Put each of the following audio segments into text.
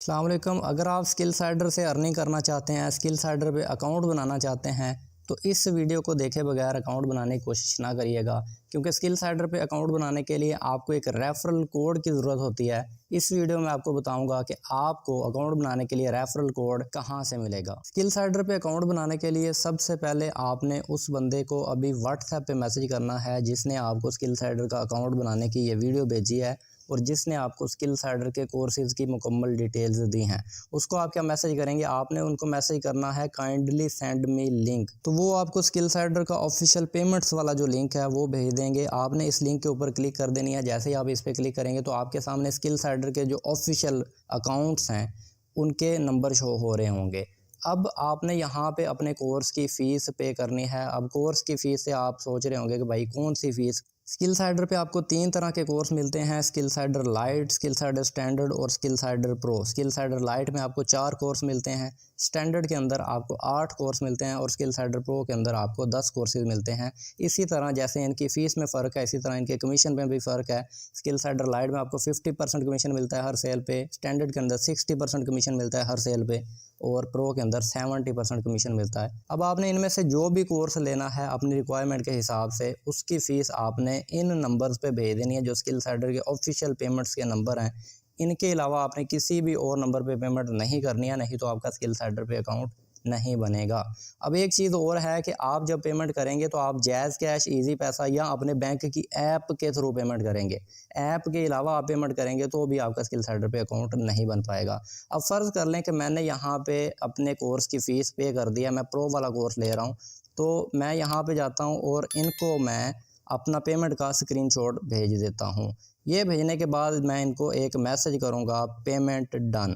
अस्सलाम वालेकुम। अगर आप स्किल साइडर से अर्निंग करना चाहते हैं, स्किल साइडर पे अकाउंट बनाना चाहते हैं, तो इस वीडियो को देखे बगैर अकाउंट बनाने की कोशिश ना करिएगा, क्योंकि स्किल साइडर पे अकाउंट बनाने के लिए आपको एक रेफरल कोड की ज़रूरत होती है। इस वीडियो में आपको बताऊंगा कि आपको अकाउंट बनाने के लिए रेफरल कोड कहां से मिलेगा। स्किल साइडर पे अकाउंट बनाने के लिए सबसे पहले आपने उस बंदे को अभी व्हाट्सएप पे मैसेज करना है जिसने आपको स्किल साइडर का अकाउंट बनाने की ये वीडियो भेजी है और जिसने आपको स्किल साइडर के कोर्सेज़ की मुकम्मल डिटेल्स दी हैं। उसको आप क्या मैसेज करेंगे, आपने उनको मैसेज करना है काइंडली सेंड मी लिंक। तो वो आपको स्किल साइडर का ऑफिशियल पेमेंट्स वाला जो लिंक है वो भेज देंगे। आपने इस लिंक के ऊपर क्लिक कर देनी है। जैसे ही आप इस पर क्लिक करेंगे तो आपके सामने स्किल साइडर के जो ऑफिशियल अकाउंट्स हैं उनके नंबर शो हो रहे होंगे। अब आपने यहाँ पे अपने कोर्स की फ़ीस पे करनी है। अब कोर्स की फ़ीस से आप सोच रहे होंगे कि भाई कौन सी फ़ीस। स्किल साइडर पे आपको 3 तरह के कोर्स मिलते हैं, skill sider lite, skill sider standard और skill sider pro. Skill sider lite में आपको 4 कोर्स मिलते हैं, स्टैंडर्ड के अंदर आपको 8 कोर्स मिलते हैं और स्किल साइडर प्रो के अंदर आपको 10 कोर्सेज मिलते हैं। इसी तरह जैसे इनकी फ़ीस में फ़र्क है, इसी तरह इनके कमीशन में भी फ़र्क है। स्किल साइडर लाइट में आपको 50% कमीशन मिलता है हर सेल पे, स्टैंडर्ड के अंदर 60% कमीशन मिलता है हर सेल पे और प्रो के अंदर 70% कमीशन मिलता है। अब आपने इनमें से जो भी कोर्स लेना है अपनी रिक्वायरमेंट के हिसाब से उसकी फ़ीस आपने इन नंबर्स पे भेज देनी है जो स्किल साइडर के ऑफिशियल पेमेंट्स के नंबर हैं। इनके अलावा आपने किसी भी और नंबर पे पेमेंट नहीं करनी है, नहीं तो आपका स्किल साइडर पे अकाउंट नहीं बनेगा। अब एक चीज़ और है कि आप जब पेमेंट करेंगे तो आप जैज़ कैश, ईजी पैसा या अपने बैंक की ऐप के थ्रू पेमेंट करेंगे। ऐप के अलावा आप पेमेंट करेंगे तो भी आपका स्किल साइडर पे अकाउंट नहीं बन पाएगा। अब फ़र्ज़ कर लें कि मैंने यहाँ पे अपने कोर्स की फ़ीस पे कर दिया, मैं प्रो वाला कोर्स ले रहा हूँ, तो मैं यहाँ पे जाता हूँ और इनको मैं अपना पेमेंट का स्क्रीनशॉट भेज देता हूँ। ये भेजने के बाद मैं इनको एक मैसेज करूँगा पेमेंट डन।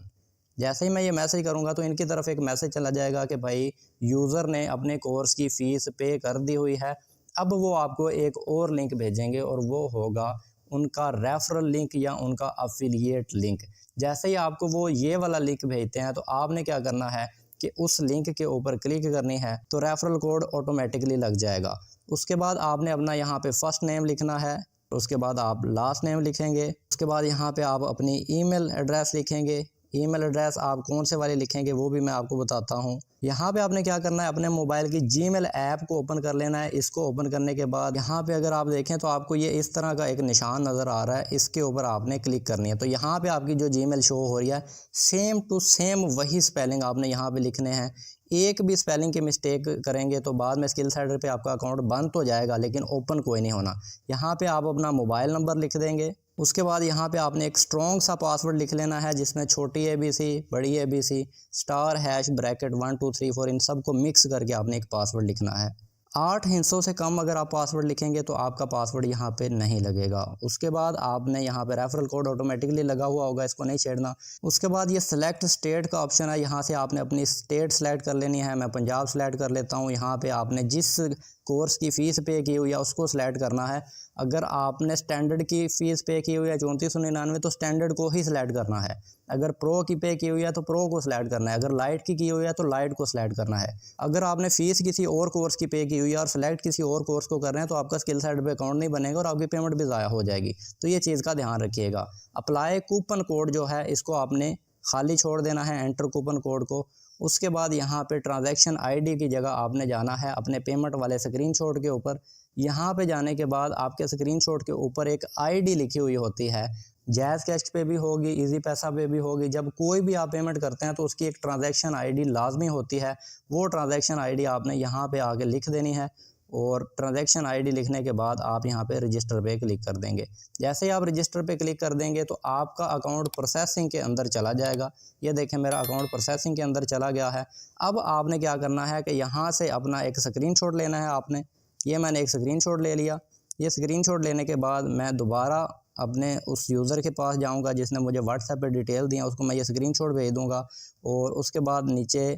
जैसे ही मैं ये मैसेज करूँगा तो इनकी तरफ एक मैसेज चला जाएगा कि भाई यूज़र ने अपने कोर्स की फ़ीस पे कर दी हुई है। अब वो आपको एक और लिंक भेजेंगे और वो होगा उनका रेफरल लिंक या उनका अफिलिएट लिंक। जैसे ही आपको वो ये वाला लिंक भेजते हैं तो आपने क्या करना है कि उस लिंक के ऊपर क्लिक करनी है तो रेफरल कोड ऑटोमेटिकली लग जाएगा। उसके बाद आपने अपना यहाँ पे फर्स्ट नेम लिखना है, उसके बाद आप लास्ट नेम लिखेंगे, उसके बाद यहाँ पे आप अपनी ईमेल एड्रेस लिखेंगे। ईमेल एड्रेस आप कौन से वाले लिखेंगे वो भी मैं आपको बताता हूँ। यहाँ पे आपने क्या करना है, अपने मोबाइल की जीमेल ऐप को ओपन कर लेना है। इसको ओपन करने के बाद यहाँ पे अगर आप देखें तो आपको ये इस तरह का एक निशान नज़र आ रहा है, इसके ऊपर आपने क्लिक करनी है। तो यहाँ पे आपकी जो जीमेल शो हो रही है सेम टू सेम वही स्पेलिंग आपने यहाँ पे लिखने हैं। एक भी स्पेलिंग की मिस्टेक करेंगे तो बाद में स्किल साइडर पे आपका अकाउंट बंद तो जाएगा लेकिन ओपन कोई नहीं होना। यहाँ पे आप अपना मोबाइल नंबर लिख देंगे। उसके बाद यहाँ पे आपने एक स्ट्रॉन्ग सा पासवर्ड लिख लेना है जिसमें छोटी ABC, बड़ी ABC, स्टार हैश ब्रैकेट 1 2 3 4 इन सब को मिक्स करके आपने एक पासवर्ड लिखना है। 8 हिस्सों से कम अगर आप पासवर्ड लिखेंगे तो आपका पासवर्ड यहाँ पे नहीं लगेगा। उसके बाद आपने यहाँ पे रेफरल कोड ऑटोमेटिकली लगा हुआ होगा, इसको नहीं छेड़ना। उसके बाद ये सेलेक्ट स्टेट का ऑप्शन है, यहाँ से आपने अपनी स्टेट सेलेक्ट कर लेनी है। मैं पंजाब सेलेक्ट कर लेता हूँ। यहाँ पे आपने जिस कोर्स की फ़ीस पे की हुई है उसको सेलेक्ट करना है। अगर आपने स्टैंडर्ड की फ़ीस पे की हुई है 3499 तो स्टैंडर्ड को ही सिलेक्ट करना है। अगर प्रो की पे की हुई है तो प्रो को सिलेक्ट करना है। अगर लाइट की हुई है तो लाइट को सिलेक्ट करना है। अगर आपने फ़ीस किसी और कोर्स की पे की हुई है और सिलेक्ट किसी और कोर्स को कर रहे हैं तो आपका स्किल साइडर पे अकाउंट नहीं बनेगा और आपकी पेमेंट भी ज़ाया हो जाएगी। तो ये चीज़ का ध्यान रखिएगा। अप्लाई कूपन कोड जो है इसको आपने खाली छोड़ देना है, एंटर कूपन कोड को। उसके बाद यहाँ पे ट्रांजैक्शन ID की जगह आपने जाना है अपने पेमेंट वाले स्क्रीनशॉट के ऊपर। यहाँ पे जाने के बाद आपके स्क्रीनशॉट के ऊपर एक ID लिखी हुई होती है, जैज़ कैश पे भी होगी, इजी पैसा पे भी होगी। जब कोई भी आप पेमेंट करते हैं तो उसकी एक ट्रांजैक्शन ID लाजमी होती है। वो ट्रांजैक्शन ID आपने यहाँ पे आके लिख देनी है और ट्रांजैक्शन ID लिखने के बाद आप यहाँ पे रजिस्टर पे क्लिक कर देंगे। जैसे ही आप रजिस्टर पे क्लिक कर देंगे तो आपका अकाउंट प्रोसेसिंग के अंदर चला जाएगा। ये देखें मेरा अकाउंट प्रोसेसिंग के अंदर चला गया है। अब आपने क्या करना है कि यहाँ से अपना एक स्क्रीनशॉट लेना है आपने। ये मैंने एक स्क्रीनशॉट ले लिया। ये स्क्रीनशॉट लेने के बाद मैं दोबारा अपने उस यूज़र के पास जाऊँगा जिसने मुझे व्हाट्सएप पे डिटेल दी है, उसको मैं ये स्क्रीनशॉट भेज दूँगा और उसके बाद नीचे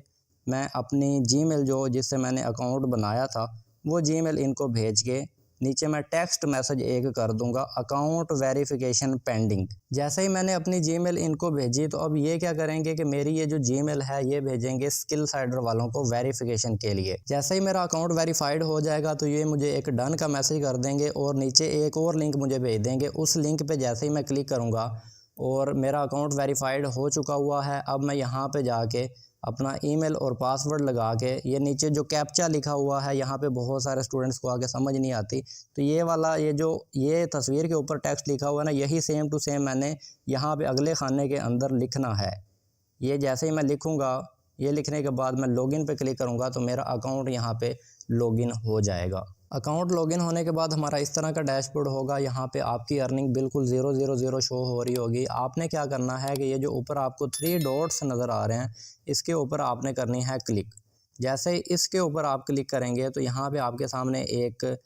मैं अपनी जीमेल जो जिससे मैंने अकाउंट बनाया था वो जीमेल इनको भेज के नीचे मैं टेक्स्ट मैसेज एक कर दूंगा, अकाउंट वेरिफिकेशन पेंडिंग। जैसे ही मैंने अपनी जीमेल इनको भेजी तो अब ये क्या करेंगे कि मेरी ये जो जीमेल है ये भेजेंगे स्किल साइडर वालों को वेरिफिकेशन के लिए। जैसे ही मेरा अकाउंट वेरीफाइड हो जाएगा तो ये मुझे एक डन का मैसेज कर देंगे और नीचे एक और लिंक मुझे भेज देंगे। उस लिंक पे जैसे ही मैं क्लिक करूँगा और मेरा अकाउंट वेरीफाइड हो चुका हुआ है। अब मैं यहाँ पे जाके अपना ईमेल और पासवर्ड लगा के, ये नीचे जो कैप्चा लिखा हुआ है यहाँ पे बहुत सारे स्टूडेंट्स को आगे समझ नहीं आती, तो ये वाला ये तस्वीर के ऊपर टेक्स्ट लिखा हुआ है ना, यही सेम टू सेम मैंने यहाँ पे अगले खाने के अंदर लिखना है। ये जैसे ही मैं लिखूँगा, ये लिखने के बाद मैं लॉगिन पे क्लिक करूँगा तो मेरा अकाउंट यहाँ पे लॉगिन हो जाएगा। अकाउंट लॉगिन होने के बाद हमारा इस तरह का डैशबोर्ड होगा। यहाँ पे आपकी अर्निंग बिल्कुल 000 शो हो रही होगी। आपने क्या करना है कि ये जो ऊपर आपको 3 डॉट्स नज़र आ रहे हैं, इसके ऊपर आपने करनी है क्लिक। जैसे ही इसके ऊपर आप क्लिक करेंगे तो यहाँ पे आपके सामने एक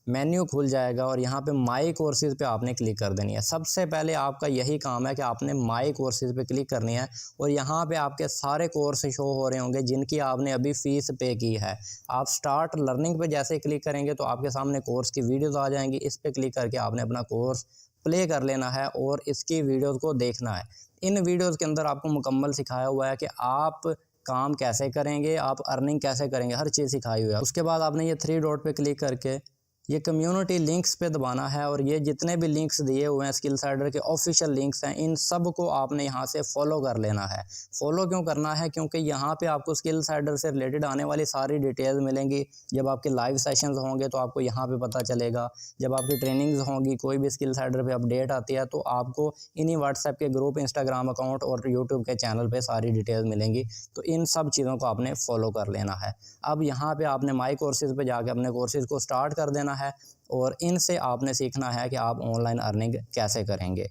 मेन्यू खुल जाएगा और यहाँ पे माई कोर्सेज़ पे आपने क्लिक कर देनी है। सबसे पहले आपका यही काम है कि आपने माई कोर्सेज़ पे क्लिक करनी है और यहाँ पे आपके सारे कोर्स शो हो रहे होंगे जिनकी आपने अभी फ़ीस पे की है। आप स्टार्ट लर्निंग पे जैसे क्लिक करेंगे तो आपके सामने कोर्स की वीडियोज़ आ जाएंगी। इस पर क्लिक करके आपने अपना कोर्स प्ले कर लेना है और इसकी वीडियोज़ को देखना है। इन वीडियोज़ के अंदर आपको मुकम्मल सिखाया हुआ है कि आप काम कैसे करेंगे, आप अर्निंग कैसे करेंगे, हर चीज़ सिखाई हुई है। उसके बाद आपने ये 3 डॉट पे क्लिक करके ये कम्युनिटी लिंक्स पे दबाना है और ये जितने भी लिंक्स दिए हुए हैं स्किलसाइडर के ऑफिशियल लिंक्स हैं, इन सब को आपने यहाँ से फॉलो कर लेना है। फॉलो क्यों करना है? क्योंकि यहाँ पे आपको स्किलसाइडर से रिलेटेड आने वाली सारी डिटेल्स मिलेंगी। जब आपके लाइव सेशंस होंगे तो आपको यहाँ पे पता चलेगा। जब आपकी ट्रेनिंग्स होंगी, कोई भी स्किलसाइडर पे अपडेट आती है तो आपको इन्हीं व्हाट्सएप के ग्रुप, इंस्टाग्राम अकाउंट और यूट्यूब के चैनल पर सारी डिटेल्स मिलेंगी। तो इन सब चीज़ों को आपने फॉलो कर लेना है। अब यहाँ पर आपने माई कोर्सेज़ पर जाके अपने कोर्सेज़ को स्टार्ट कर देना है और इनसे आपने सीखना है कि आप ऑनलाइन अर्निंग कैसे करेंगे।